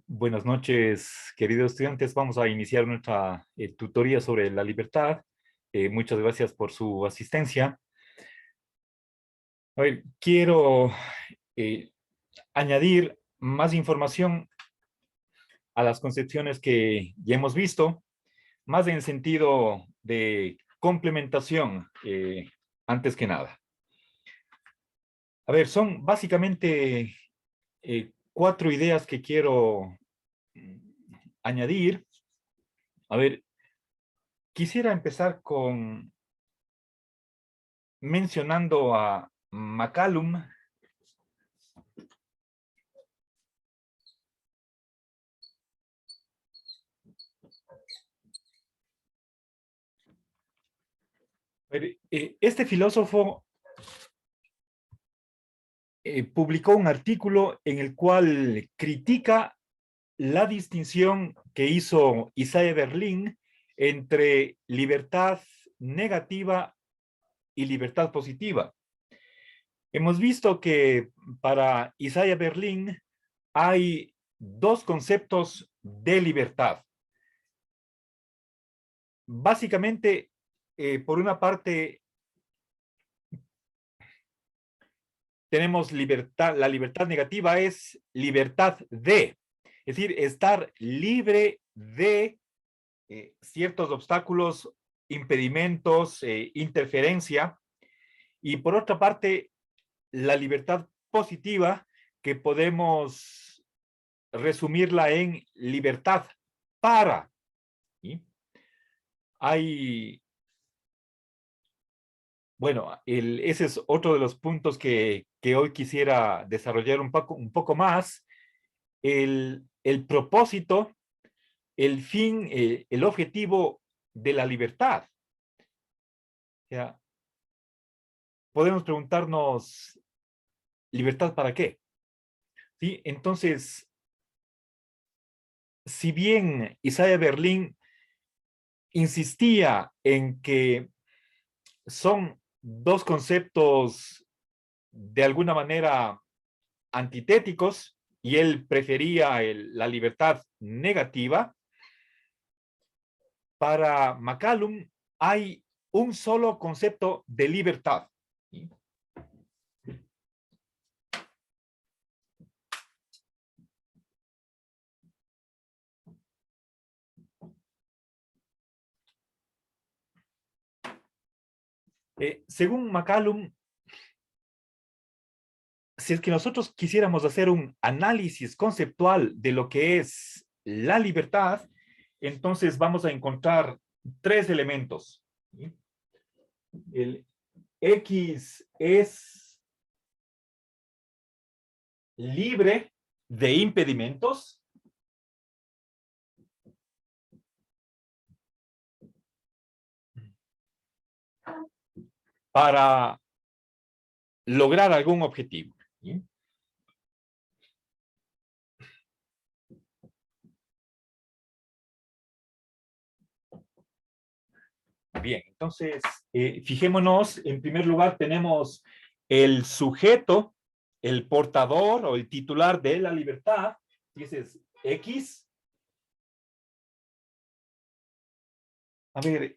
Buenas noches, queridos estudiantes. Vamos a iniciar nuestra tutoría sobre la libertad. Muchas gracias por su asistencia. A ver, quiero eh, añadir más información a las concepciones que ya hemos visto, más en el sentido de complementación, antes que nada. A ver, son básicamente cuatro ideas que quiero añadir. A ver, quisiera empezar con mencionando a McCallum. Este filósofo publicó un artículo en el cual critica la distinción que hizo Isaiah Berlin entre libertad negativa y libertad positiva. Hemos visto que para Isaiah Berlin hay dos conceptos de libertad. Básicamente, por una parte, tenemos libertad, la libertad negativa es libertad de, es decir, estar libre de ciertos obstáculos, impedimentos, interferencia. Y por otra parte, la libertad positiva, que podemos resumirla en libertad para. ¿Sí? Hay, bueno, ese es otro de los puntos que hoy quisiera desarrollar un poco más. El propósito, el fin, el objetivo de la libertad. O sea, podemos preguntarnos, ¿libertad para qué? ¿Sí? Entonces, si bien Isaiah Berlin insistía en que son dos conceptos de alguna manera antitéticos y él prefería la libertad negativa, para McCallum hay un solo concepto de libertad. ¿Sí? Según McCallum, si es que nosotros quisiéramos hacer un análisis conceptual de lo que es la libertad, entonces vamos a encontrar tres elementos. ¿Sí? El X es libre de impedimentos. Para lograr algún objetivo. ¿Sí? Bien, entonces, fijémonos, en primer lugar tenemos el sujeto, el portador o el titular de la libertad, y ese es X. A ver,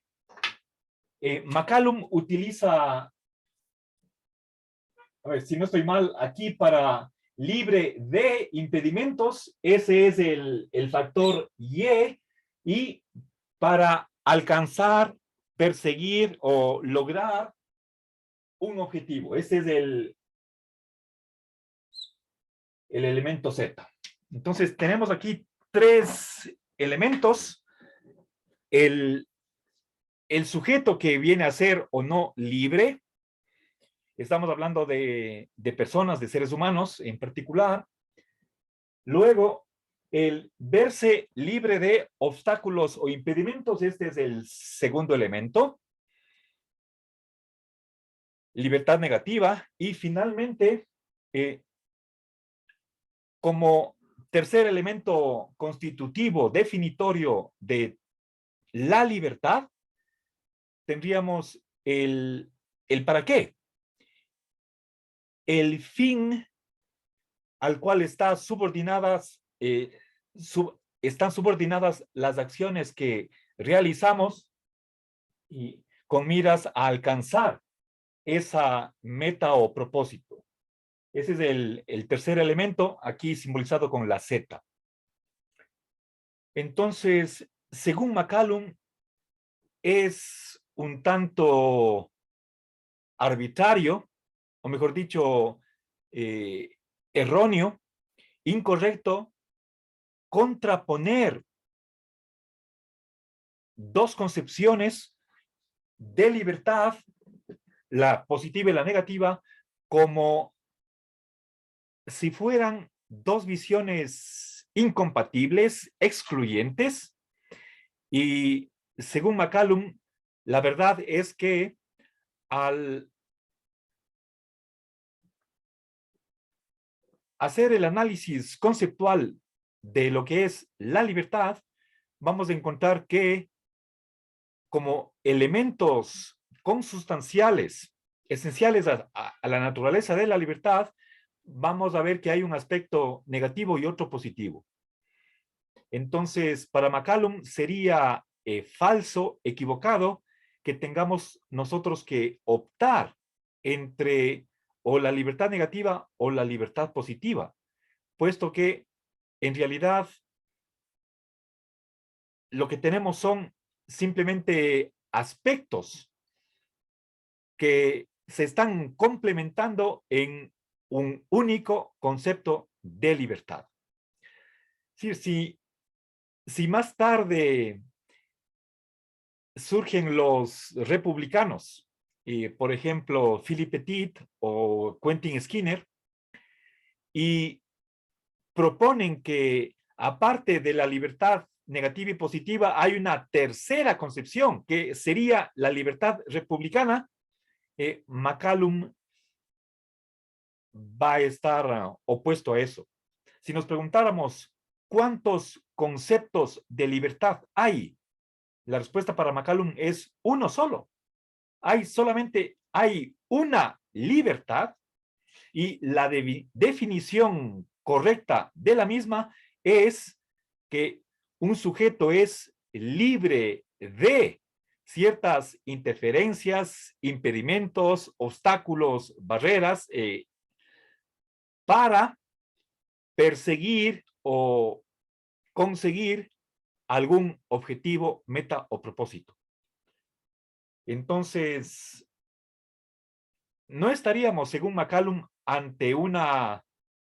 McCallum utiliza, a ver, si no estoy mal, aquí para libre de impedimentos, ese es el factor y para alcanzar, perseguir o lograr un objetivo. Ese es el elemento Z. Entonces, tenemos aquí tres elementos. El, el sujeto que viene a ser o no libre. Estamos hablando de personas, de seres humanos en particular. Luego, el verse libre de obstáculos o impedimentos, este es el segundo elemento. Libertad negativa. Y finalmente, como tercer elemento constitutivo, definitorio de la libertad, tendríamos el para qué. El fin al cual está subordinadas están subordinadas las acciones que realizamos y con miras a alcanzar esa meta o propósito. Ese es el tercer elemento, aquí simbolizado con la Z. Entonces, según McCallum, es un tanto arbitrario, o mejor dicho, erróneo, incorrecto, contraponer dos concepciones de libertad, la positiva y la negativa, como si fueran dos visiones incompatibles, excluyentes, y según McCallum, la verdad es que al hacer el análisis conceptual de lo que es la libertad, vamos a encontrar que como elementos consustanciales, esenciales a la naturaleza de la libertad, vamos a ver que hay un aspecto negativo y otro positivo. Entonces, para McCallum sería falso, equivocado, que tengamos nosotros que optar entre o la libertad negativa o la libertad positiva, puesto que en realidad lo que tenemos son simplemente aspectos que se están complementando en un único concepto de libertad. Es decir, si más tarde surgen los republicanos, por ejemplo, Philip Pettit o Quentin Skinner, y proponen que aparte de la libertad negativa y positiva, hay una tercera concepción, que sería la libertad republicana, McCallum va a estar opuesto a eso. Si nos preguntáramos cuántos conceptos de libertad hay, la respuesta para McCallum es uno solo. Hay una libertad y la definición correcta de la misma es que un sujeto es libre de ciertas interferencias, impedimentos, obstáculos, barreras, para perseguir o conseguir algún objetivo, meta o propósito. Entonces, no estaríamos, según McCallum, ante una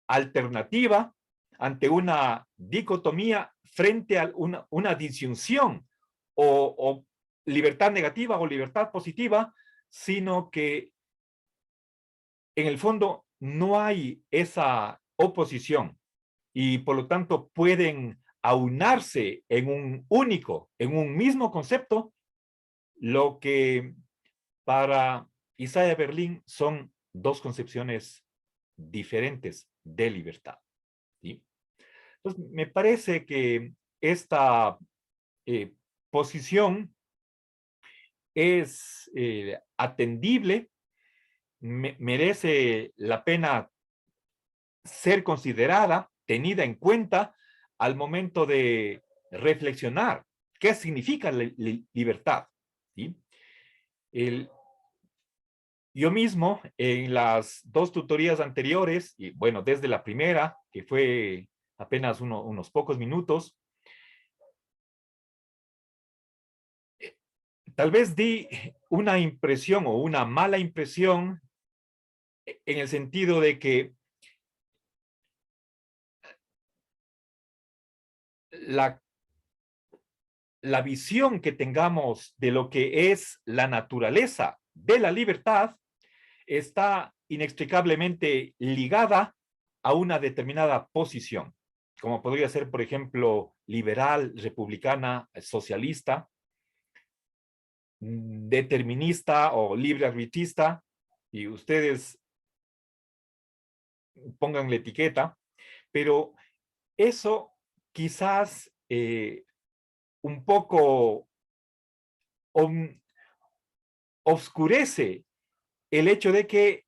alternativa, ante una dicotomía, frente a una disyunción o libertad negativa o libertad positiva, sino que en el fondo no hay esa oposición y por lo tanto pueden aunarse en un mismo concepto, lo que para Isaiah Berlin son dos concepciones diferentes de libertad. ¿Sí? Entonces, me parece que esta posición es atendible, merece la pena ser considerada, tenida en cuenta al momento de reflexionar qué significa la libertad. ¿Sí? Yo mismo, en las dos tutorías anteriores, y bueno, desde la primera, que fue apenas unos pocos minutos, tal vez di una impresión o una mala impresión en el sentido de que la, la visión que tengamos de lo que es la naturaleza de la libertad está inextricablemente ligada a una determinada posición, como podría ser, por ejemplo, liberal, republicana, socialista, determinista o libre arbitrista, y ustedes pongan la etiqueta, pero eso quizás un poco oscurece el hecho de que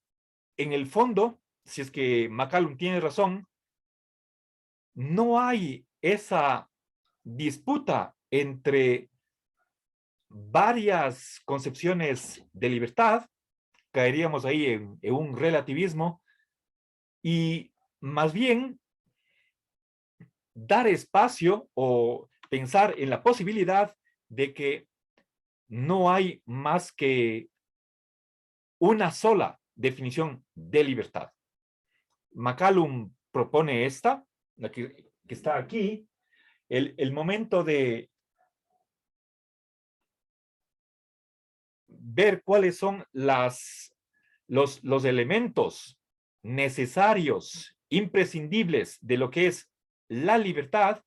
en el fondo, si es que McCallum tiene razón, no hay esa disputa entre varias concepciones de libertad, caeríamos ahí en un relativismo y más bien dar espacio o pensar en la posibilidad de que no hay más que una sola definición de libertad. McCallum propone esta, la que está aquí, el momento de ver cuáles son los elementos necesarios, imprescindibles de lo que es la libertad,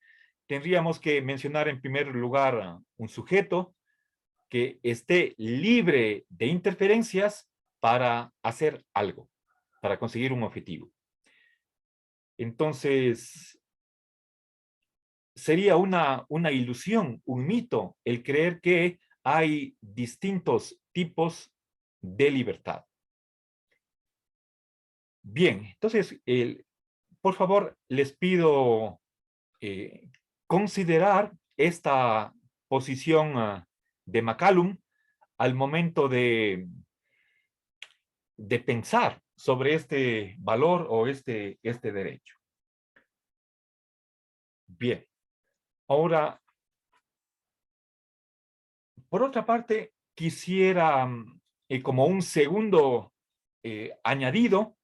tendríamos que mencionar en primer lugar un sujeto que esté libre de interferencias para hacer algo, para conseguir un objetivo. Entonces, sería una ilusión, un mito, el creer que hay distintos tipos de libertad. Bien, entonces, por favor, les pido considerar esta posición de McCallum al momento de pensar sobre este valor o este derecho. Bien, ahora, por otra parte, quisiera, como un segundo añadido,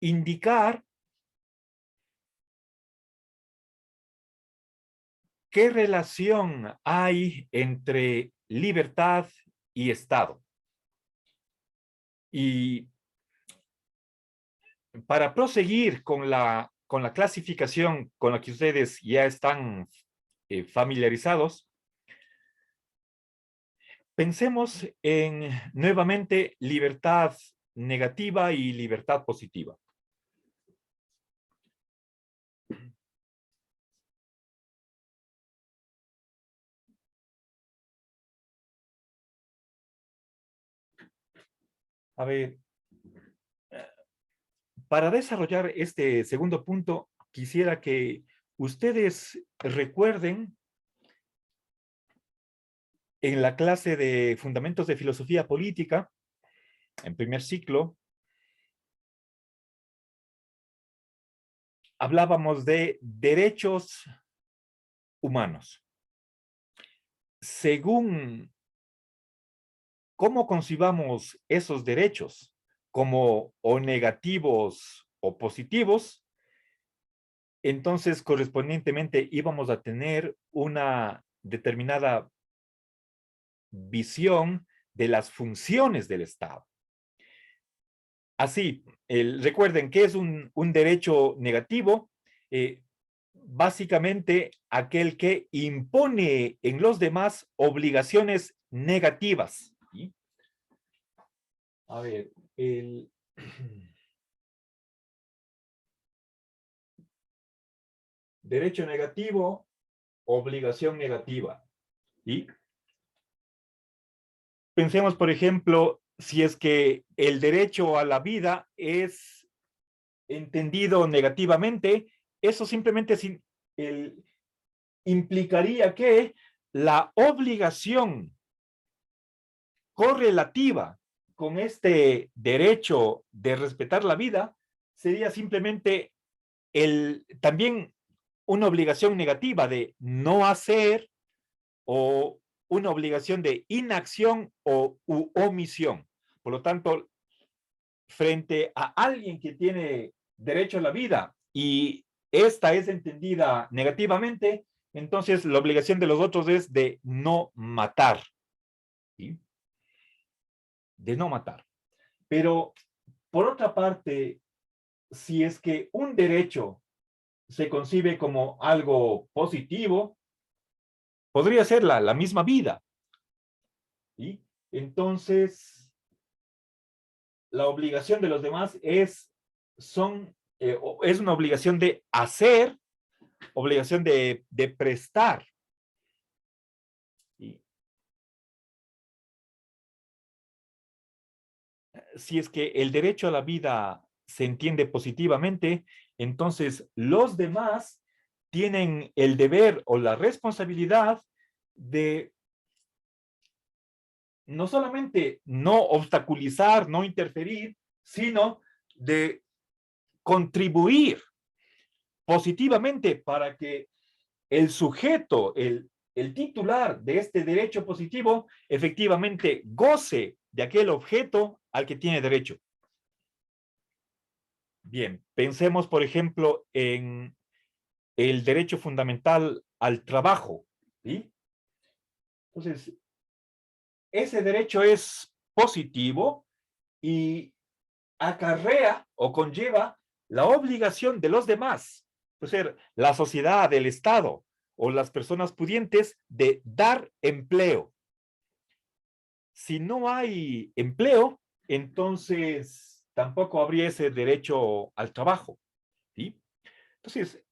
indicar qué relación hay entre libertad y Estado. Y para proseguir con la clasificación con la que ustedes ya están familiarizados, pensemos en nuevamente libertad negativa y libertad positiva. A ver, para desarrollar este segundo punto, quisiera que ustedes recuerden en la clase de Fundamentos de Filosofía Política, en primer ciclo, hablábamos de derechos humanos. Según cómo concibamos esos derechos, como o negativos o positivos, entonces correspondientemente íbamos a tener una determinada visión de las funciones del Estado. Así, recuerden que es un derecho negativo, básicamente aquel que impone en los demás obligaciones negativas. ¿Sí? A ver, el derecho negativo, obligación negativa. ¿Sí? Pensemos, por ejemplo, si es que el derecho a la vida es entendido negativamente, eso simplemente implicaría que la obligación correlativa con este derecho de respetar la vida sería simplemente también una obligación negativa de no hacer o una obligación de inacción o omisión. Por lo tanto, frente a alguien que tiene derecho a la vida y esta es entendida negativamente, entonces la obligación de los otros es de no matar. ¿Sí? De no matar. Pero, por otra parte, si es que un derecho se concibe como algo positivo, podría ser la misma vida. ¿Sí? Entonces, la obligación de los demás es una obligación de hacer, obligación de prestar. ¿Sí? Si es que el derecho a la vida se entiende positivamente, entonces los demás tienen el deber o la responsabilidad de no solamente no obstaculizar, no interferir, sino de contribuir positivamente para que el sujeto, el titular de este derecho positivo, efectivamente goce de aquel objeto al que tiene derecho. Bien, pensemos, por ejemplo, en el derecho fundamental al trabajo, ¿sí? Entonces, ese derecho es positivo y acarrea o conlleva la obligación de los demás, es decir, la sociedad, el Estado o las personas pudientes de dar empleo. Si no hay empleo, entonces tampoco habría ese derecho al trabajo, ¿sí? Entonces,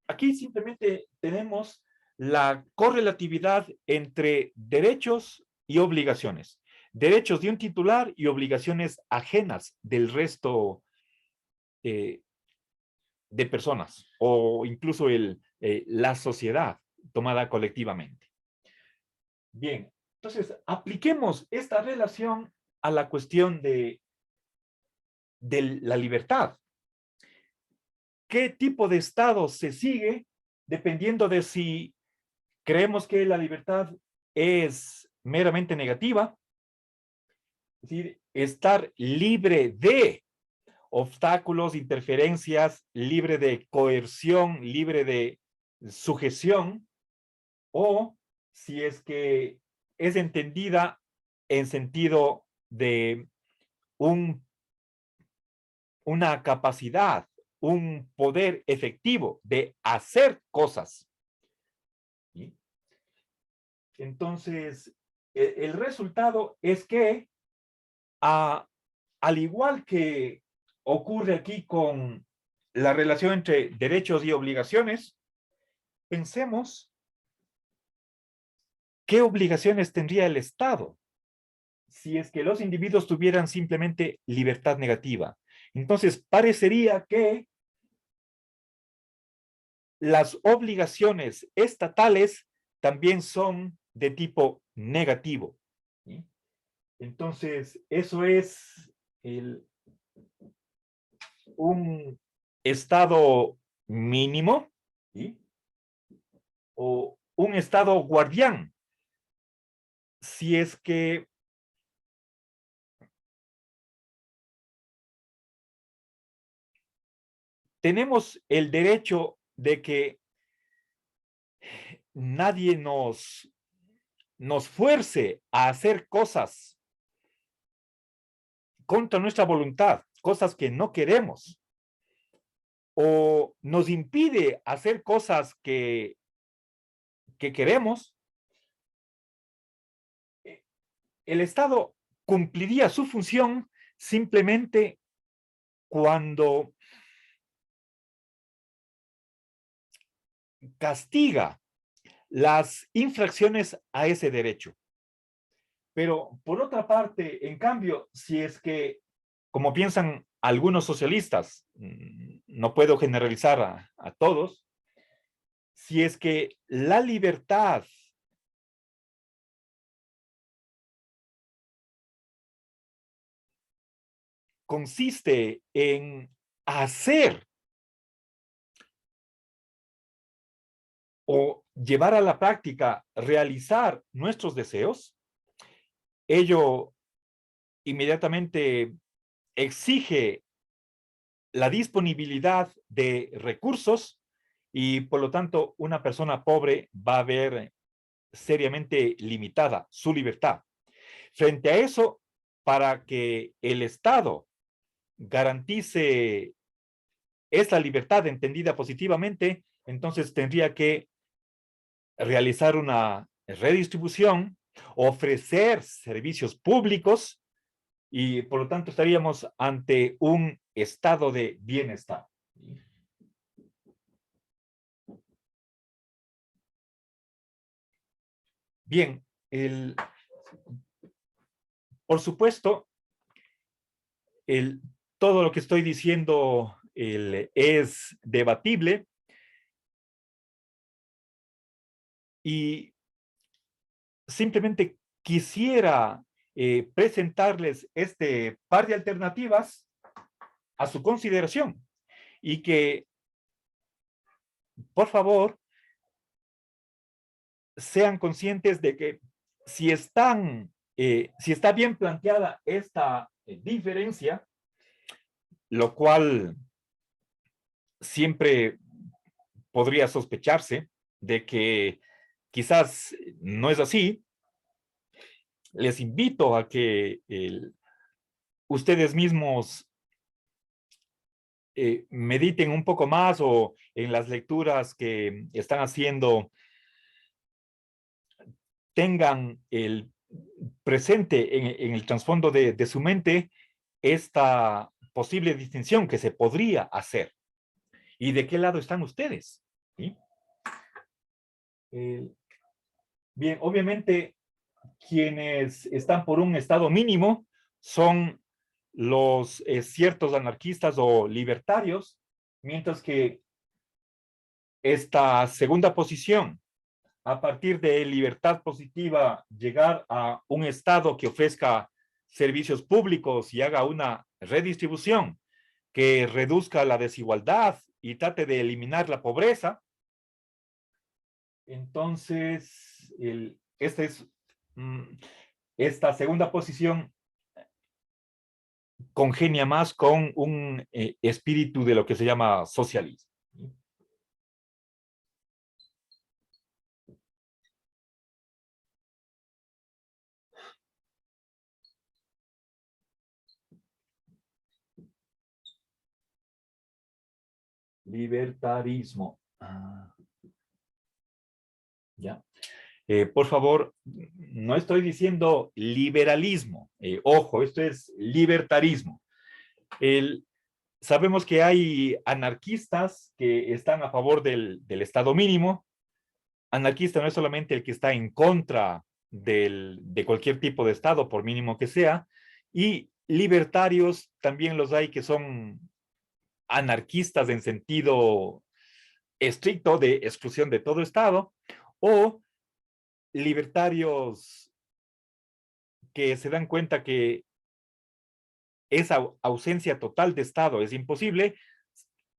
aquí simplemente tenemos la correlatividad entre derechos y obligaciones. Derechos de un titular y obligaciones ajenas del resto eh, de personas o incluso la sociedad tomada colectivamente. Bien, entonces apliquemos esta relación a la cuestión de la libertad. ¿Qué tipo de Estado se sigue dependiendo de si creemos que la libertad es meramente negativa? Es decir, estar libre de obstáculos, interferencias, libre de coerción, libre de sujeción, o si es que es entendida en sentido de un, una capacidad, un poder efectivo de hacer cosas. ¿Sí? Entonces, el resultado es que, al igual que ocurre aquí con la relación entre derechos y obligaciones, pensemos qué obligaciones tendría el Estado si es que los individuos tuvieran simplemente libertad negativa. Entonces, parecería que las obligaciones estatales también son de tipo negativo. ¿Sí? Entonces, eso es el, un estado mínimo, ¿sí? O un estado guardián, si es que tenemos el derecho de que nadie nos fuerce a hacer cosas contra nuestra voluntad, cosas que no queremos, o nos impide hacer cosas que queremos, el Estado cumpliría su función simplemente cuando castiga las infracciones a ese derecho. Pero por otra parte, en cambio, si es que, como piensan algunos socialistas, no puedo generalizar a todos, si es que la libertad consiste en hacer o llevar a la práctica, realizar nuestros deseos, ello inmediatamente exige la disponibilidad de recursos y por lo tanto una persona pobre va a ver seriamente limitada su libertad. Frente a eso, para que el Estado garantice esa libertad entendida positivamente, entonces tendría que realizar una redistribución, ofrecer servicios públicos y por lo tanto estaríamos ante un estado de bienestar. Bien, por supuesto, todo lo que estoy diciendo es debatible y simplemente quisiera presentarles este par de alternativas a su consideración y que, por favor, sean conscientes de que si está bien planteada esta diferencia, lo cual siempre podría sospecharse de que quizás no es así, les invito a que ustedes mismos mediten un poco más o en las lecturas que están haciendo tengan el presente en el trasfondo de su mente esta posible distinción que se podría hacer. ¿Y de qué lado están ustedes? ¿Sí? Bien, obviamente quienes están por un estado mínimo son los ciertos anarquistas o libertarios, mientras que esta segunda posición, a partir de libertad positiva, llegar a un estado que ofrezca servicios públicos y haga una redistribución que reduzca la desigualdad y trate de eliminar la pobreza, entonces mm, esta segunda posición congenia más con un espíritu de lo que se llama socialismo. Libertarismo. Ya. Por favor, no estoy diciendo liberalismo. Ojo, esto es libertarismo. El, Sabemos que hay anarquistas que están a favor del Estado mínimo. Anarquista no es solamente el que está en contra de cualquier tipo de Estado, por mínimo que sea, y libertarios también los hay que son anarquistas en sentido estricto de exclusión de todo Estado, o libertarios que se dan cuenta que esa ausencia total de Estado es imposible,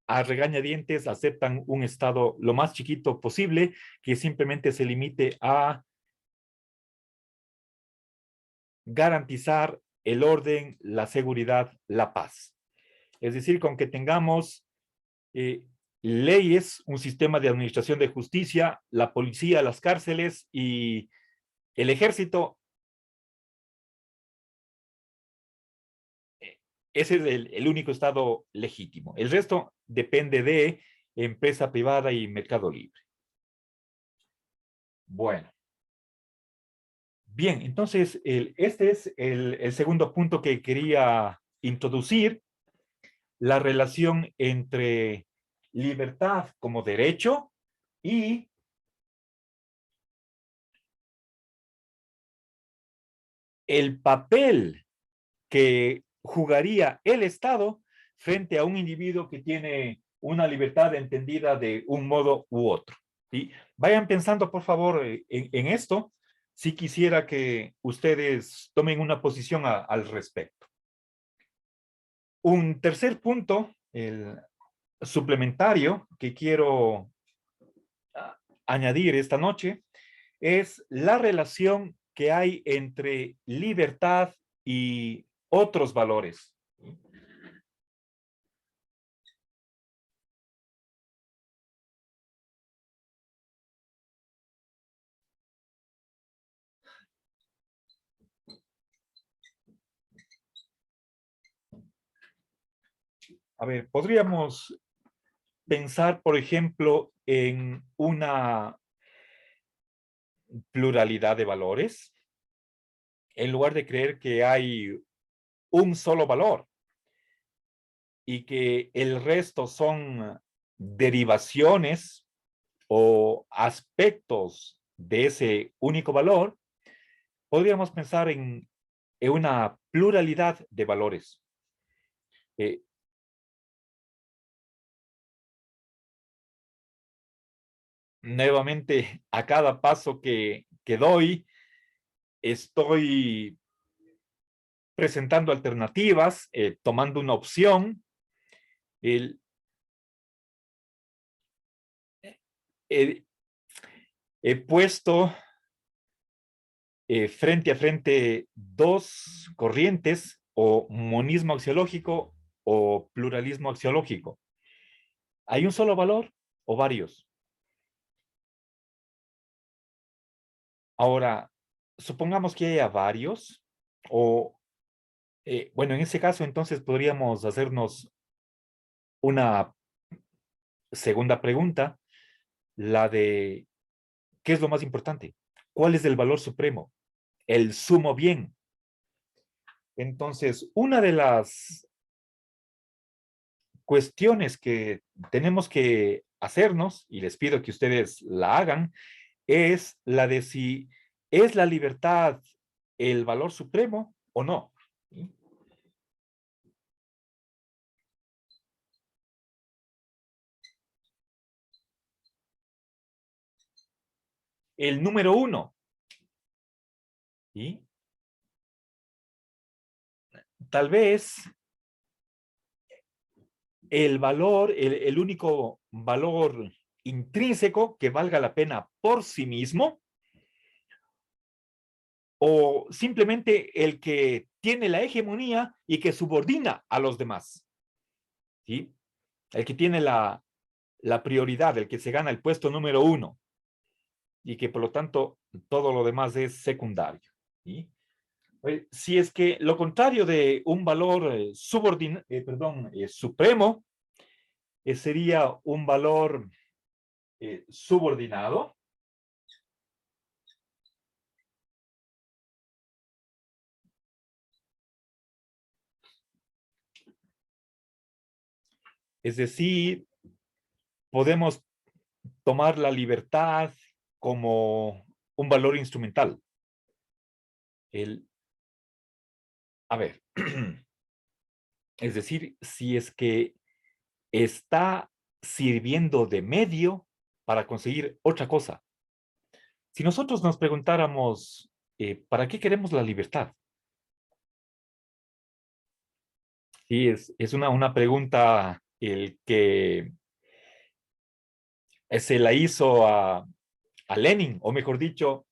a regañadientes aceptan un Estado lo más chiquito posible, que simplemente se limite a garantizar el orden, la seguridad, la paz. Es decir, con que tengamos leyes, un sistema de administración de justicia, la policía, las cárceles y el ejército, ese es el único Estado legítimo. El resto depende de empresa privada y mercado libre. Bueno. Bien, entonces este es el segundo punto que quería introducir, la relación entre libertad como derecho y el papel que jugaría el Estado frente a un individuo que tiene una libertad entendida de un modo u otro. ¿Sí? Vayan pensando, por favor, en esto, si quisiera que ustedes tomen una posición al respecto. Un tercer punto, el suplementario que quiero añadir esta noche, es la relación que hay entre libertad y otros valores. A ver, podríamos pensar, por ejemplo, en una pluralidad de valores, en lugar de creer que hay un solo valor y que el resto son derivaciones o aspectos de ese único valor, podríamos pensar en una pluralidad de valores. Eh, nuevamente, a cada paso que doy, estoy presentando alternativas, tomando una opción. El, he, he puesto frente a frente dos corrientes, o monismo axiológico o pluralismo axiológico. ¿Hay un solo valor o varios? Ahora, supongamos que haya varios, o bueno, en ese caso entonces podríamos hacernos una segunda pregunta, la de ¿qué es lo más importante? ¿Cuál es el valor supremo? El sumo bien. Entonces, una de las cuestiones que tenemos que hacernos, y les pido que ustedes la hagan, es la de si es la libertad el valor supremo o no. ¿Sí? El número uno, ¿sí? Tal vez el valor, el único valor intrínseco que valga la pena por sí mismo, o simplemente el que tiene la hegemonía y que subordina a los demás, ¿sí? El que tiene la prioridad, el que se gana el puesto número uno y que por lo tanto todo lo demás es secundario, ¿sí? Si es que lo contrario de un valor supremo, sería un valor subordinado. Es decir, podemos tomar la libertad como un valor instrumental. El, a ver, es decir, si es que está sirviendo de medio para conseguir otra cosa. Si nosotros nos preguntáramos, ¿para qué queremos la libertad? Sí, es una pregunta el que se la hizo a Lenin, o mejor dicho,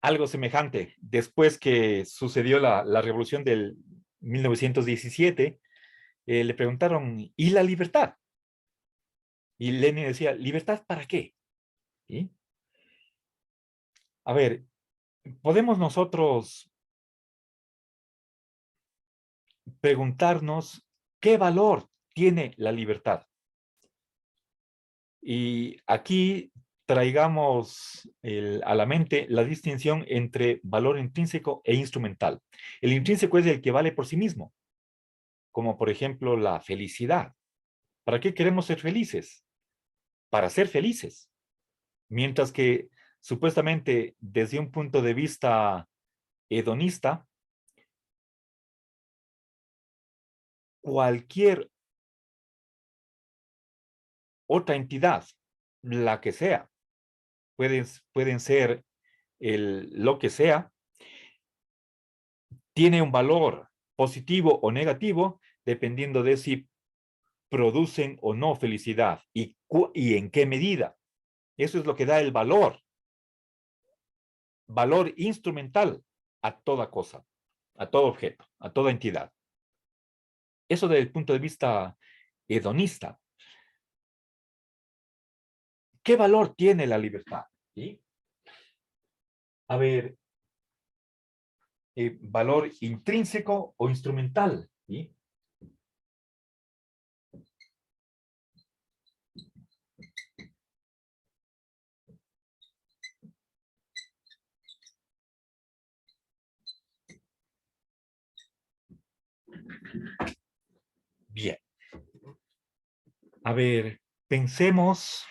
algo semejante. Después que sucedió la revolución del 1917, le preguntaron, ¿y la libertad? Y Lenin decía, ¿libertad para qué? ¿Sí? A ver, podemos nosotros preguntarnos qué valor tiene la libertad. Y aquí traigamos a la mente la distinción entre valor intrínseco e instrumental. El intrínseco es el que vale por sí mismo, como por ejemplo la felicidad. ¿Para qué queremos ser felices? Para ser felices. Mientras que supuestamente desde un punto de vista hedonista, cualquier otra entidad, la que sea, pueden ser lo que sea, tiene un valor positivo o negativo dependiendo de si producen o no felicidad y en qué medida. Eso es lo que da el valor instrumental a toda cosa, a todo objeto, a toda entidad. Eso desde el punto de vista hedonista. ¿Qué valor tiene la libertad? ¿Sí? A ver, valor intrínseco o instrumental. ¿Sí? Bien. A ver, pensemos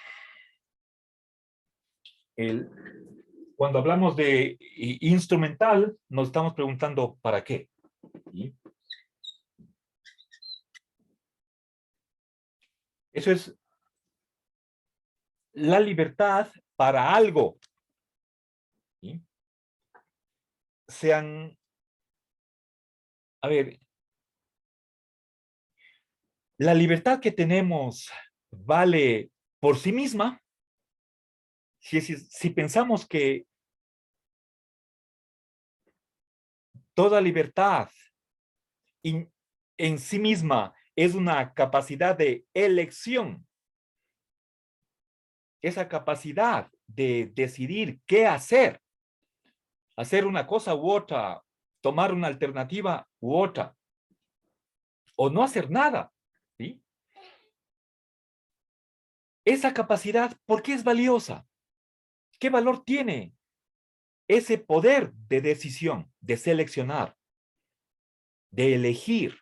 el, Cuando hablamos de instrumental, nos estamos preguntando ¿para qué? ¿Sí? Eso es la libertad para algo. ¿Sí? Sean, a ver, la libertad que tenemos vale por sí misma. Si pensamos que toda libertad in, en sí misma es una capacidad de elección, esa capacidad de decidir qué hacer una cosa u otra, tomar una alternativa u otra, o no hacer nada, ¿sí? Esa capacidad, ¿por qué es valiosa? ¿Qué valor tiene ese poder de decisión, de seleccionar, de elegir?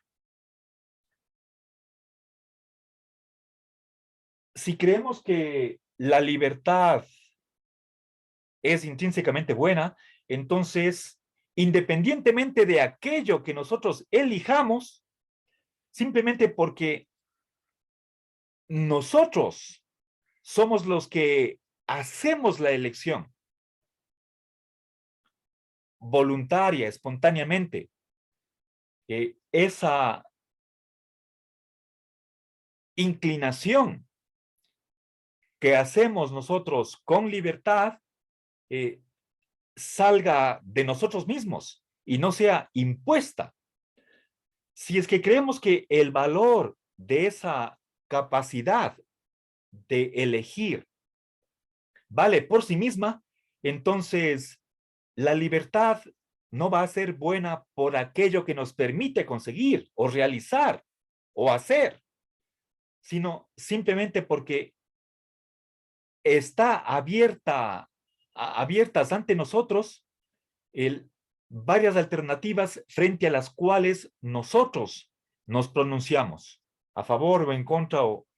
Si creemos que la libertad es intrínsecamente buena, entonces, independientemente de aquello que nosotros elijamos, simplemente porque nosotros somos los que hacemos la elección voluntaria, espontáneamente, esa inclinación que hacemos nosotros con libertad eh, salga de nosotros mismos y no sea impuesta. Si es que creemos que el valor de esa capacidad de elegir vale por sí misma, entonces la libertad no va a ser buena por aquello que nos permite conseguir o realizar o hacer, sino simplemente porque está abiertas ante nosotros el, varias alternativas frente a las cuales nosotros nos pronunciamos, a favor o en contra o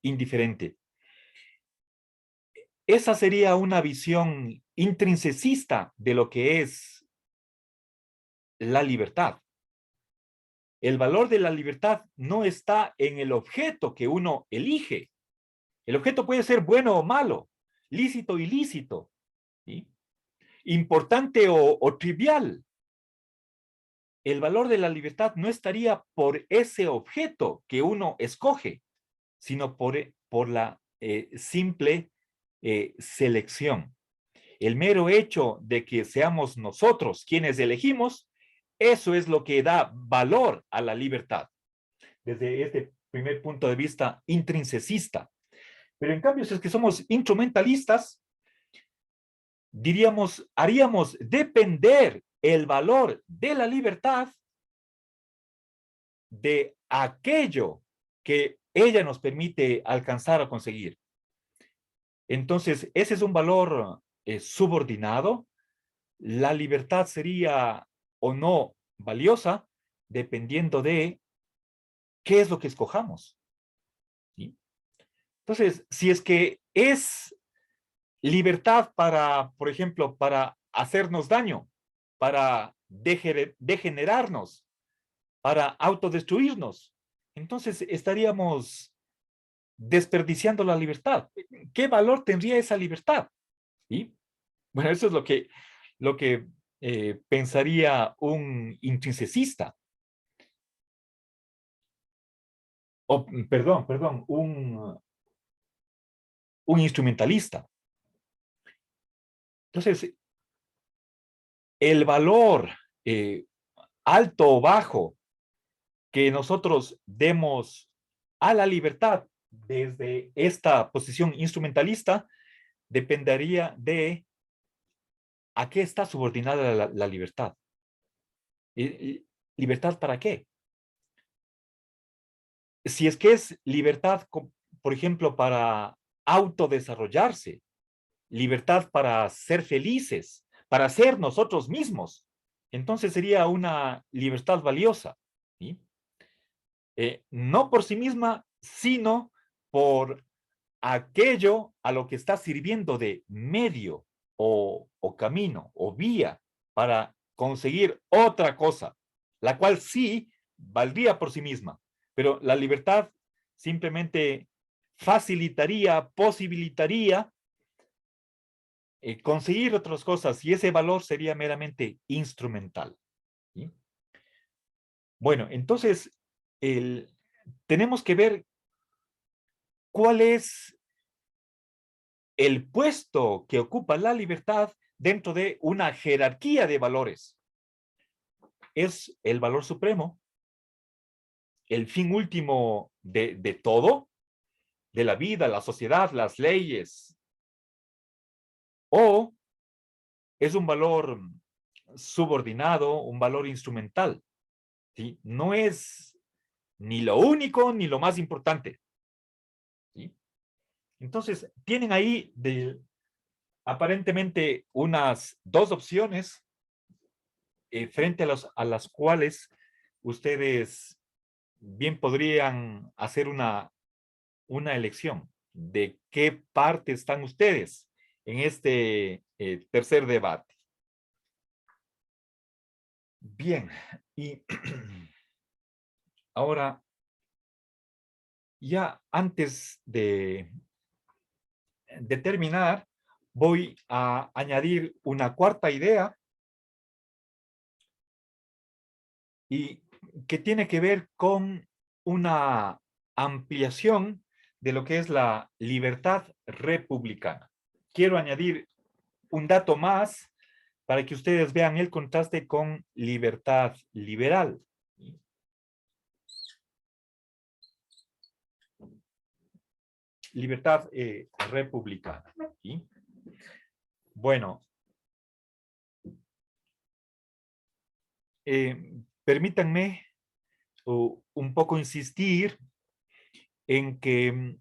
indiferente. Esa sería una visión intrinsecista de lo que es la libertad. El valor de la libertad no está en el objeto que uno elige. El objeto puede ser bueno o malo, lícito o ilícito, ¿sí? Importante o trivial. El valor de la libertad no estaría por ese objeto que uno escoge, sino por la simple selección. El mero hecho de que seamos nosotros quienes elegimos, eso es lo que da valor a la libertad, desde este primer punto de vista intrinsecista. Pero en cambio, si es que somos instrumentalistas, diríamos, haríamos depender el valor de la libertad de aquello que ella nos permite alcanzar o conseguir. Entonces, ese es un valor subordinado. La libertad sería o no valiosa dependiendo de qué es lo que escojamos, ¿sí? Entonces, si es que es libertad para, por ejemplo, para hacernos daño, para degenerarnos, para autodestruirnos, entonces estaríamos desperdiciando la libertad. ¿Qué valor tendría esa libertad? ¿Sí? Bueno, eso es lo que pensaría un intrinsecista. O, perdón, un instrumentalista. Entonces, el valor alto o bajo que nosotros demos a la libertad desde esta posición instrumentalista dependería de a qué está subordinada la libertad. ¿Libertad para qué? Si es que es libertad, por ejemplo, para autodesarrollarse, libertad para ser felices, para ser nosotros mismos, entonces sería una libertad valiosa, ¿sí? No por sí misma, sino por aquello a lo que está sirviendo de medio. o camino o vía para conseguir otra cosa, la cual sí valdría por sí misma, pero la libertad simplemente facilitaría, posibilitaría conseguir otras cosas y ese valor sería meramente instrumental. ¿Sí? Bueno, entonces tenemos que ver cuál es el puesto que ocupa la libertad dentro de una jerarquía de valores. ¿Es el valor supremo el fin último de todo? De la vida, la sociedad, las leyes. ¿O es un valor subordinado, un valor instrumental? ¿Sí? No es ni lo único ni lo más importante. ¿Sí? Entonces, tienen ahí aparentemente unas dos opciones frente a las cuales ustedes bien podrían hacer una elección de qué parte están ustedes en este tercer debate. Bien, y ahora, ya antes de terminar, voy a añadir una cuarta idea y que tiene que ver con una ampliación de lo que es la libertad republicana. Quiero añadir un dato más para que ustedes vean el contraste con libertad liberal. Libertad republicana. ¿Sí? Bueno, permítanme un poco insistir en que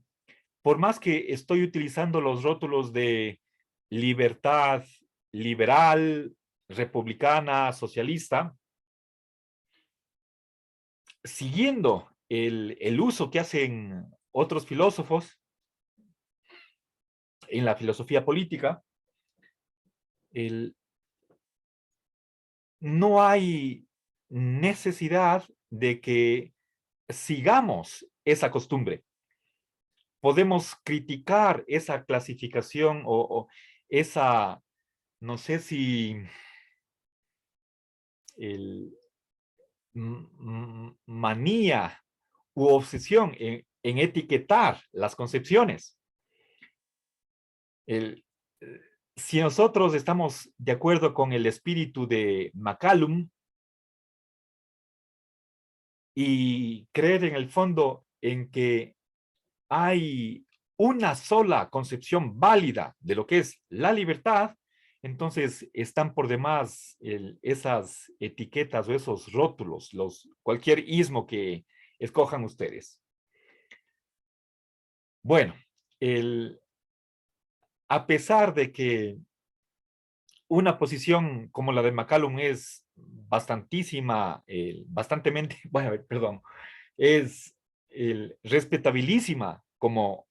por más que estoy utilizando los rótulos de libertad liberal, republicana, socialista, siguiendo el uso que hacen otros filósofos en la filosofía política, no hay necesidad de que sigamos esa costumbre. Podemos criticar esa clasificación o esa, no sé si manía u obsesión en etiquetar las concepciones. Si nosotros estamos de acuerdo con el espíritu de McCallum y creer en el fondo en que hay una sola concepción válida de lo que es la libertad, entonces están por demás esas etiquetas o esos rótulos, cualquier ismo que escojan ustedes. Bueno, a pesar de que una posición como la de McCallum es bastantemente, bueno, perdón, es respetabilísima como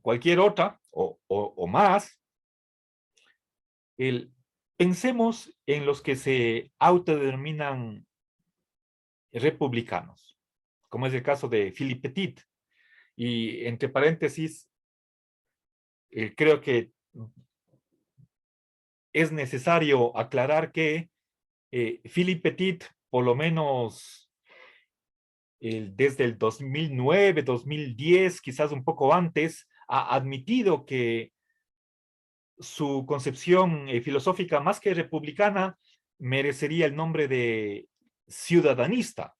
cualquier otra o más, pensemos en los que se autodenominan republicanos, como es el caso de Philippe Petit. Y entre paréntesis, creo que es necesario aclarar que Philippe Petit, por lo menos desde el 2009, 2010, quizás un poco antes, ha admitido que su concepción filosófica, más que republicana, merecería el nombre de ciudadanista.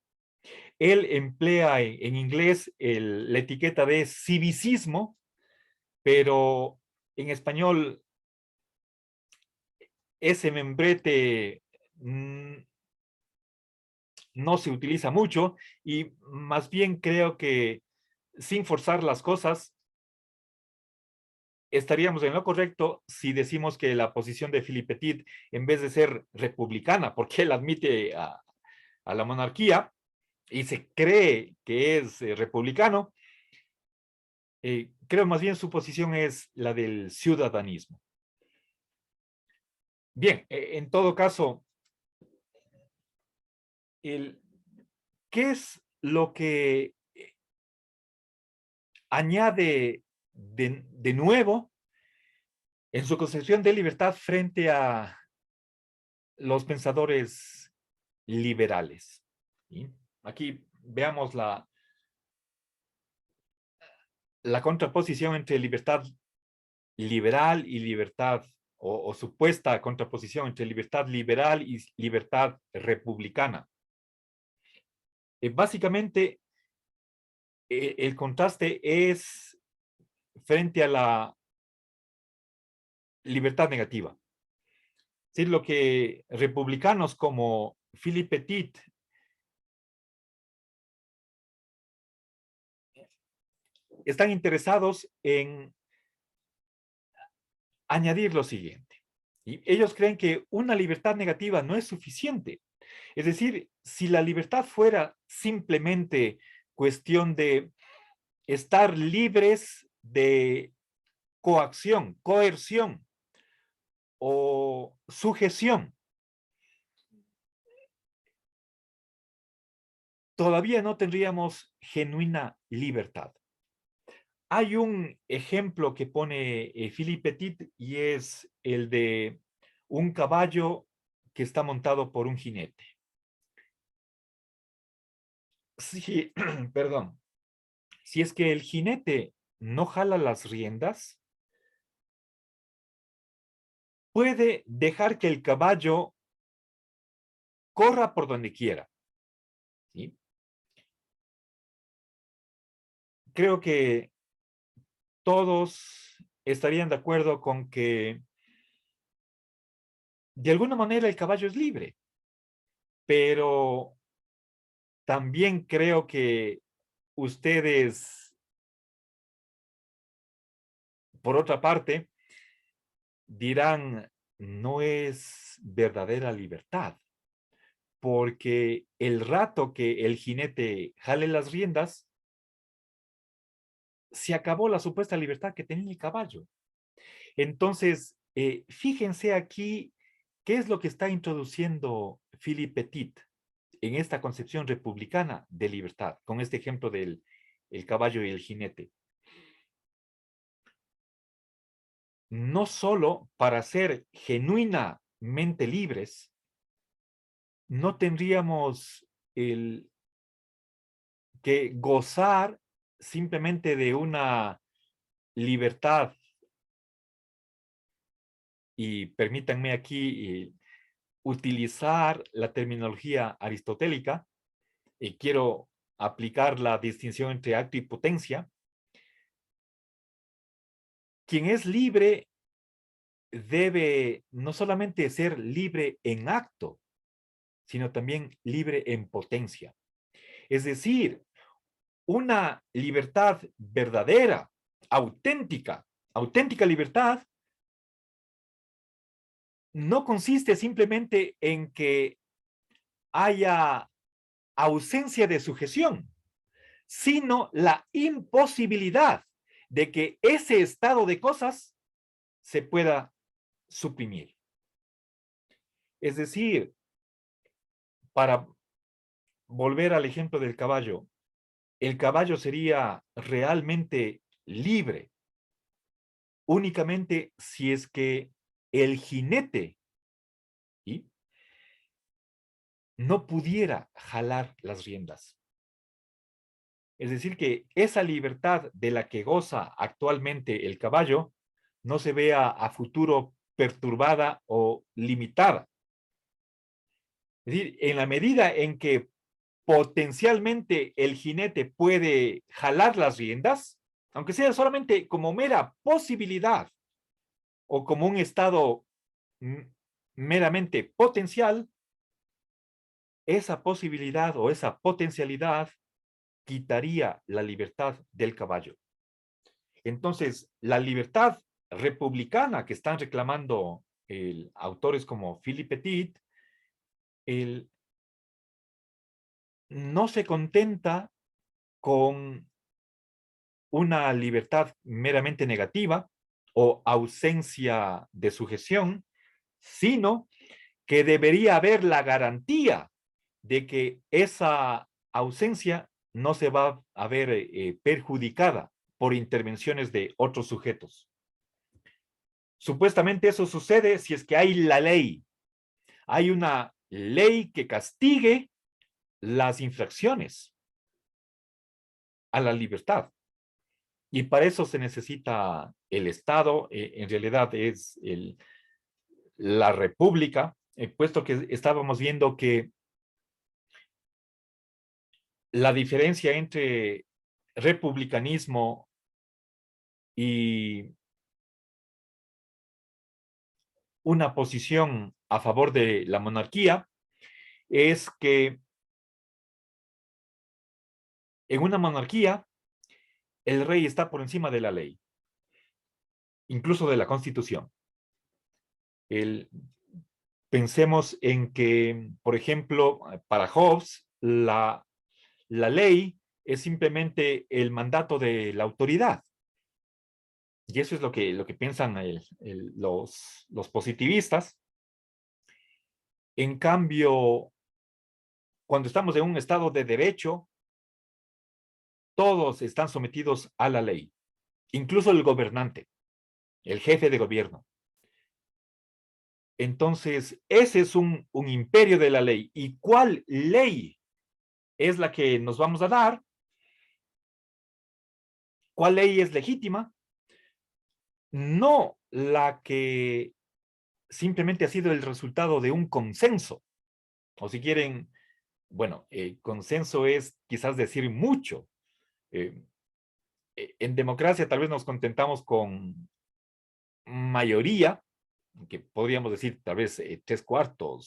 Él emplea en inglés la etiqueta de civicismo, pero en español ese membrete no se utiliza mucho y más bien creo que sin forzar las cosas estaríamos en lo correcto si decimos que la posición de Philippe Petit, en vez de ser republicana, porque él admite a la monarquía y se cree que es republicano, creo más bien su posición es la del ciudadanismo. Bien, en todo caso, ¿qué es lo que añade de nuevo en su concepción de libertad frente a los pensadores liberales? ¿Sí? Aquí veamos la contraposición entre libertad liberal y libertad, o supuesta contraposición entre libertad liberal y libertad republicana. Básicamente, el contraste es frente a la libertad negativa. Es decir, lo que republicanos como Philippe Petit están interesados en añadir lo siguiente. Y ellos creen que una libertad negativa no es suficiente. Es decir, si la libertad fuera simplemente cuestión de estar libres de coacción, coerción o sujeción, todavía no tendríamos genuina libertad. Hay un ejemplo que pone Philippe Petit y es el de un caballo que está montado por un jinete. Sí, perdón. Si es que el jinete no jala las riendas, puede dejar que el caballo corra por donde quiera. ¿Sí? Creo que todos estarían de acuerdo con que de alguna manera el caballo es libre, pero también creo que ustedes, por otra parte, dirán, no es verdadera libertad, porque el rato que el jinete jale las riendas, se acabó la supuesta libertad que tenía el caballo. Entonces, fíjense aquí qué es lo que está introduciendo Philippe Petit en esta concepción republicana de libertad, con este ejemplo del el caballo y el jinete. No solo para ser genuinamente libres, no tendríamos el que gozar simplemente de una libertad, y permítanme aquí utilizar la terminología aristotélica, y quiero aplicar la distinción entre acto y potencia. Quien es libre debe no solamente ser libre en acto, sino también libre en potencia. Es decir, una libertad verdadera, auténtica, auténtica libertad, no consiste simplemente en que haya ausencia de sujeción, sino la imposibilidad de que ese estado de cosas se pueda suprimir. Es decir, para volver al ejemplo del caballo, el caballo sería realmente libre únicamente si es que el jinete, ¿sí?, no pudiera jalar las riendas. Es decir, que esa libertad de la que goza actualmente el caballo no se vea a futuro perturbada o limitada. Es decir, en la medida en que potencialmente el jinete puede jalar las riendas, aunque sea solamente como mera posibilidad o como un estado meramente potencial, esa posibilidad o esa potencialidad quitaría la libertad del caballo. Entonces, la libertad republicana que están reclamando autores como Philippe Petit, no se contenta con una libertad meramente negativa o ausencia de sujeción, sino que debería haber la garantía de que esa ausencia no se va a ver perjudicada por intervenciones de otros sujetos. Supuestamente eso sucede si es que hay la ley. Hay una ley que castigue las infracciones a la libertad. Y para eso se necesita el Estado, en realidad es la República, puesto que estábamos viendo que la diferencia entre republicanismo y una posición a favor de la monarquía es que en una monarquía el rey está por encima de la ley, incluso de la Constitución. Pensemos en que, por ejemplo, para Hobbes, la ley es simplemente el mandato de la autoridad. Y eso es lo que piensan los positivistas. En cambio, cuando estamos en un estado de derecho, todos están sometidos a la ley, incluso el gobernante, el jefe de gobierno. Entonces, ese es un imperio de la ley. ¿Y cuál ley es la que nos vamos a dar? ¿Cuál ley es legítima? No la que simplemente ha sido el resultado de un consenso. O si quieren, bueno, consenso es quizás decir mucho. Eh, en democracia tal vez nos contentamos con mayoría, que podríamos decir tal vez 3/4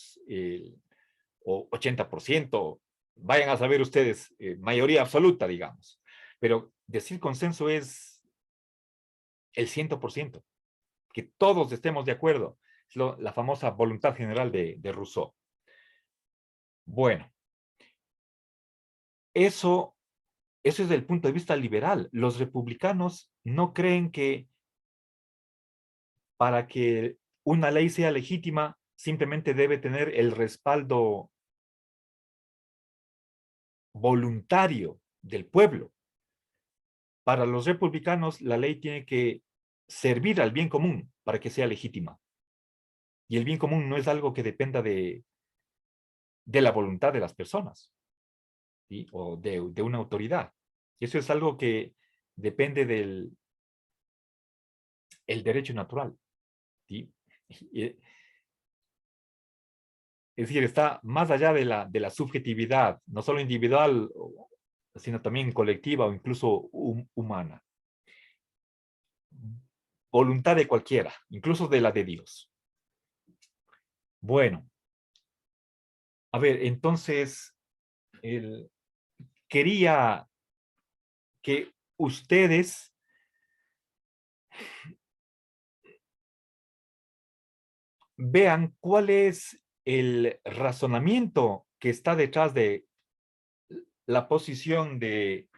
o 80%, vayan a saber ustedes, mayoría absoluta, digamos. Pero decir consenso es el 100%, que todos estemos de acuerdo. Es la famosa voluntad general de Rousseau. Bueno, eso es desde el punto de vista liberal. Los republicanos no creen que para que una ley sea legítima, simplemente debe tener el respaldo voluntario del pueblo. Para los republicanos, la ley tiene que servir al bien común para que sea legítima. Y el bien común no es algo que dependa de la voluntad de las personas, ¿sí? O de una autoridad. Eso es algo que depende del el derecho natural, ¿sí? Es decir, está más allá de la subjetividad, no solo individual, sino también colectiva o incluso humana. Voluntad de cualquiera, incluso de la de Dios. Bueno, a ver, entonces, quería que ustedes vean cuál es el razonamiento que está detrás de la posición de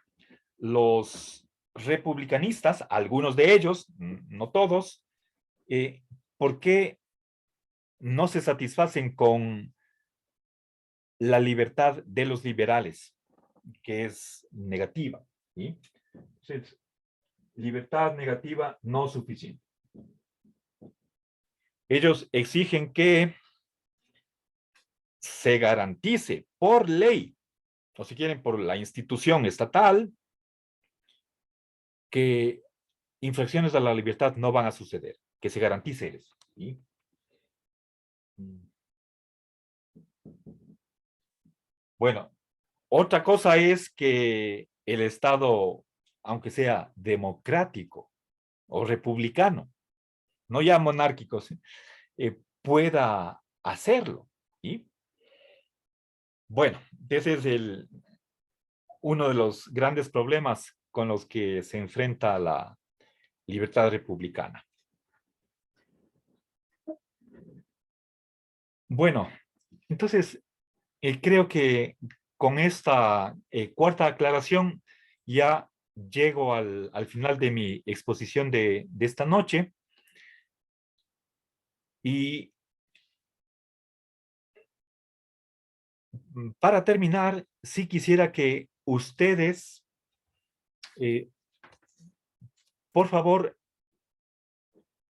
los republicanistas, algunos de ellos, no todos, por qué no se satisfacen con la libertad de los liberales, que es negativa. ¿Sí? Entonces, libertad negativa no suficiente. Ellos exigen que se garantice por ley, o si quieren por la institución estatal, que infracciones a la libertad no van a suceder, que se garantice eso. ¿Sí? Bueno, otra cosa es que el Estado, aunque sea democrático o republicano, no ya monárquicos, pueda hacerlo. ¿Sí? Bueno, ese es uno de los grandes problemas con los que se enfrenta la libertad republicana. Bueno, entonces creo que con esta cuarta aclaración ya llego al final de mi exposición de esta noche y para terminar, sí quisiera que ustedes, por favor,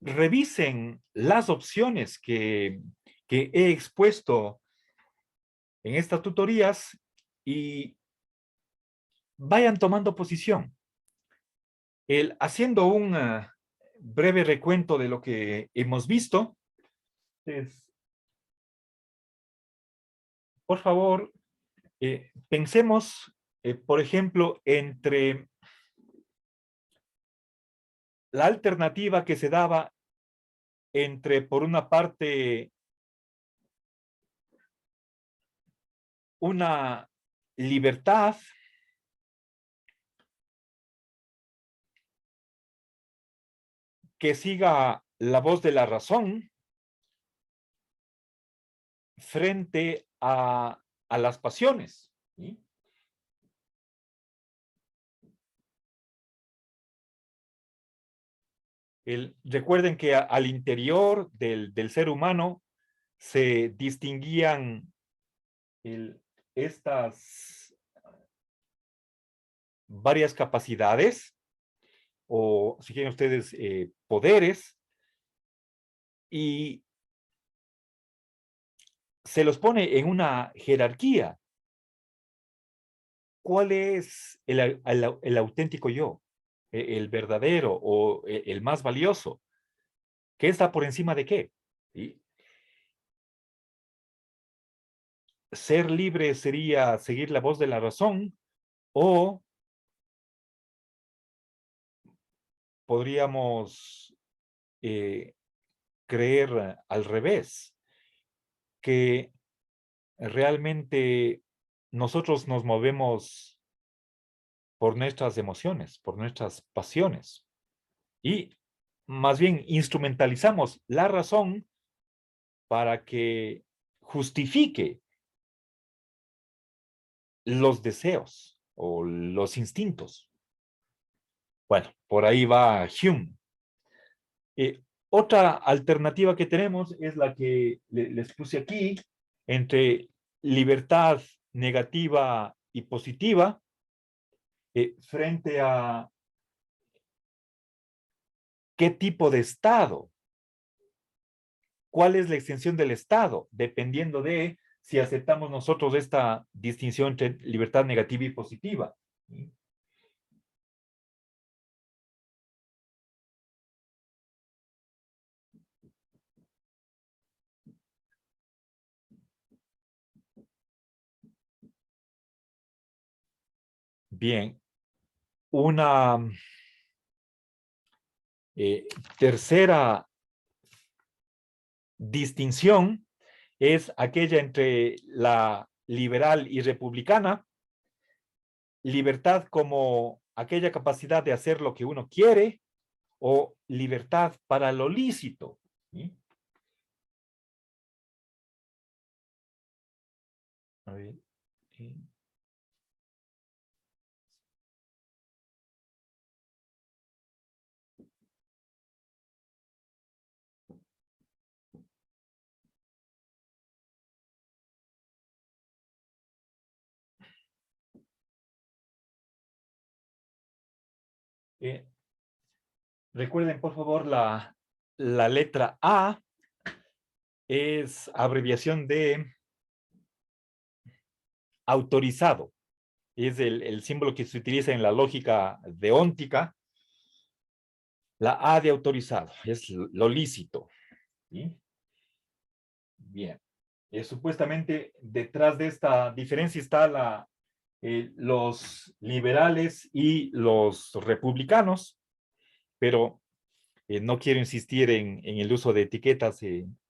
revisen las opciones que he expuesto en estas tutorías y vayan tomando posición. Haciendo un breve recuento de lo que hemos visto, es, por favor, pensemos, por ejemplo, entre la alternativa que se daba entre, por una parte, una libertad que siga la voz de la razón frente a las pasiones, ¿sí? Recuerden que al interior del ser humano se distinguían estas varias capacidades, o si quieren ustedes, poderes, y se los pone en una jerarquía. ¿Cuál es el auténtico yo? El verdadero o el más valioso. ¿Qué está por encima de qué? ¿Sí? Ser libre sería seguir la voz de la razón, o podríamos creer al revés, que realmente nosotros nos movemos por nuestras emociones, por nuestras pasiones, y más bien instrumentalizamos la razón para que justifique los deseos o los instintos. Bueno, por ahí va Hume. Otra alternativa que tenemos es la que les puse aquí, entre libertad negativa y positiva, frente a qué tipo de Estado, cuál es la extensión del Estado, dependiendo de si aceptamos nosotros esta distinción entre libertad negativa y positiva. Bien, una tercera distinción es aquella entre la liberal y republicana. Libertad como aquella capacidad de hacer lo que uno quiere, o libertad para lo lícito, ¿sí? A ver, eh, eh, recuerden, por favor, la letra A es abreviación de autorizado. Es el símbolo que se utiliza en la lógica deóntica. La A de autorizado es lo lícito, ¿sí? Bien. Supuestamente detrás de esta diferencia está los liberales y los republicanos, pero no quiero insistir en el uso de etiquetas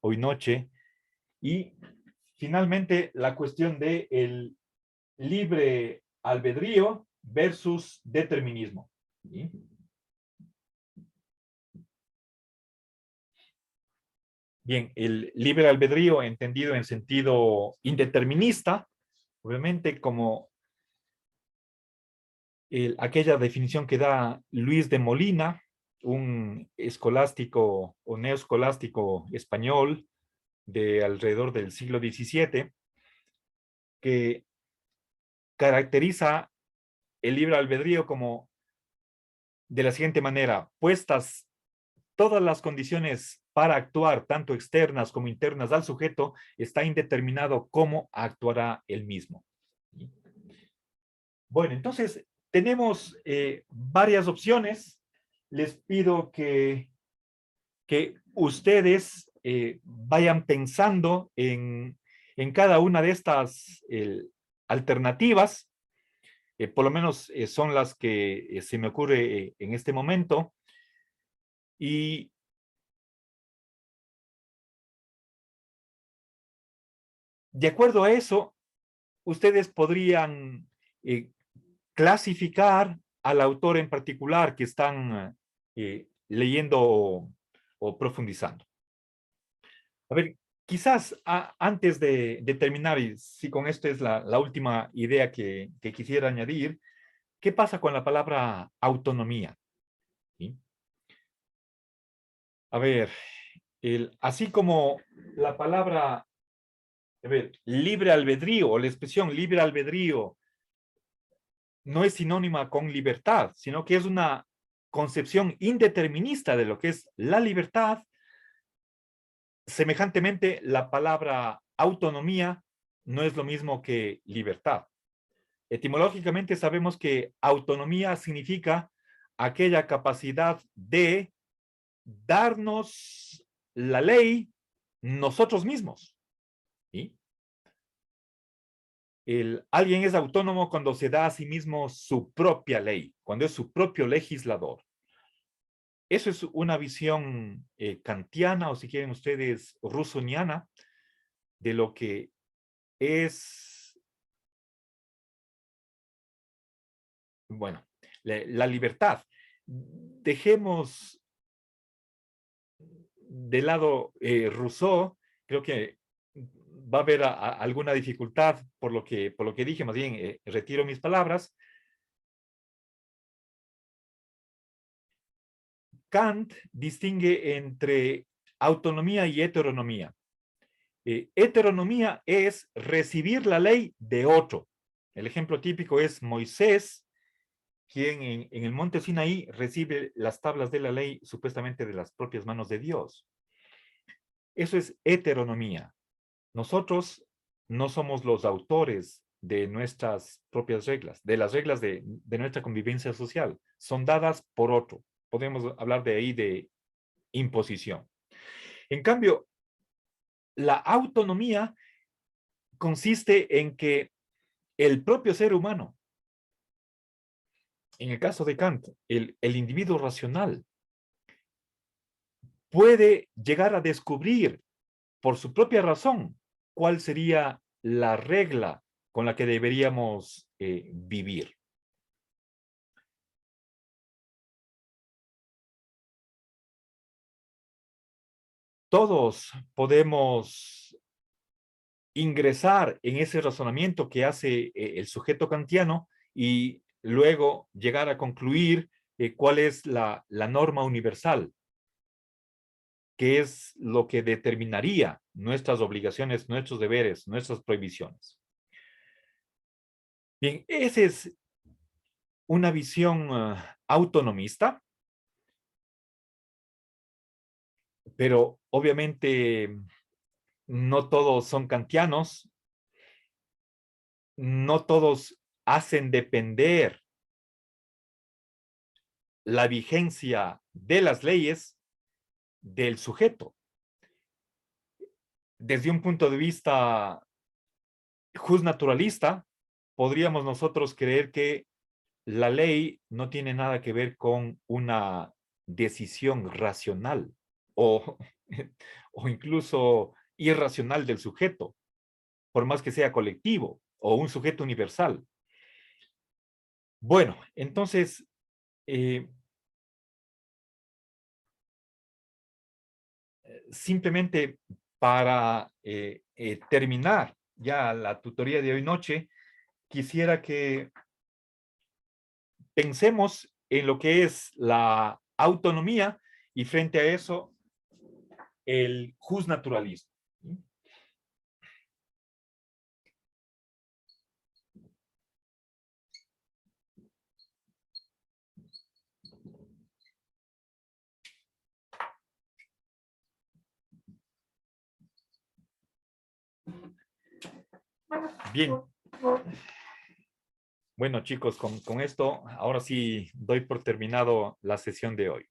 hoy noche. Y finalmente la cuestión de el libre albedrío versus determinismo, ¿sí? Bien, el libre albedrío entendido en sentido indeterminista, obviamente como aquella definición que da Luis de Molina, un escolástico o neoescolástico español de alrededor del siglo XVII, que caracteriza el libre albedrío como de la siguiente manera: puestas todas las condiciones para actuar, tanto externas como internas al sujeto, está indeterminado cómo actuará él mismo. Bueno, entonces tenemos varias opciones. Les pido que ustedes vayan pensando en cada una de estas alternativas. Por lo menos son las que se me ocurre en este momento. Y de acuerdo a eso, ustedes podrían clasificar al autor en particular que están leyendo o profundizando. A ver, quizás antes de terminar, y si con esto es la última idea que quisiera añadir, ¿qué pasa con la palabra autonomía? ¿Sí? A ver, así como la palabra, a ver, libre albedrío o la expresión libre albedrío no es sinónima con libertad, sino que es una concepción indeterminista de lo que es la libertad. Semejantemente, la palabra autonomía no es lo mismo que libertad. Etimológicamente sabemos que autonomía significa aquella capacidad de darnos la ley nosotros mismos. ¿Sí? Alguien es autónomo cuando se da a sí mismo su propia ley, cuando es su propio legislador. Eso es una visión kantiana, o si quieren ustedes, rusoniana, de lo que es, bueno, la libertad. Dejemos de lado Rousseau. Creo que va a haber alguna dificultad por lo que dije. Más bien, retiro mis palabras. Kant distingue entre autonomía y heteronomía. Heteronomía es recibir la ley de otro. El ejemplo típico es Moisés, quien en el monte Sinaí recibe las tablas de la ley supuestamente de las propias manos de Dios. Eso es heteronomía. Nosotros no somos los autores de nuestras propias reglas, de las reglas de nuestra convivencia social. Son dadas por otro. Podemos hablar de ahí de imposición. En cambio, la autonomía consiste en que el propio ser humano, en el caso de Kant, el individuo racional, puede llegar a descubrir por su propia razón cuál sería la regla con la que deberíamos vivir. Todos podemos ingresar en ese razonamiento que hace el sujeto kantiano y luego llegar a concluir cuál es la norma universal, que es lo que determinaría nuestras obligaciones, nuestros deberes, nuestras prohibiciones. Bien, esa es una visión autonomista, pero obviamente no todos son kantianos, no todos hacen depender la vigencia de las leyes del sujeto. Desde un punto de vista justnaturalista, podríamos nosotros creer que la ley no tiene nada que ver con una decisión racional o, o incluso irracional del sujeto, por más que sea colectivo o un sujeto universal. Bueno, entonces, simplemente para terminar ya la tutoría de hoy noche, quisiera que pensemos en lo que es la autonomía y frente a eso el justnaturalismo. Bien. Bueno, chicos, con esto, ahora sí doy por terminado la sesión de hoy.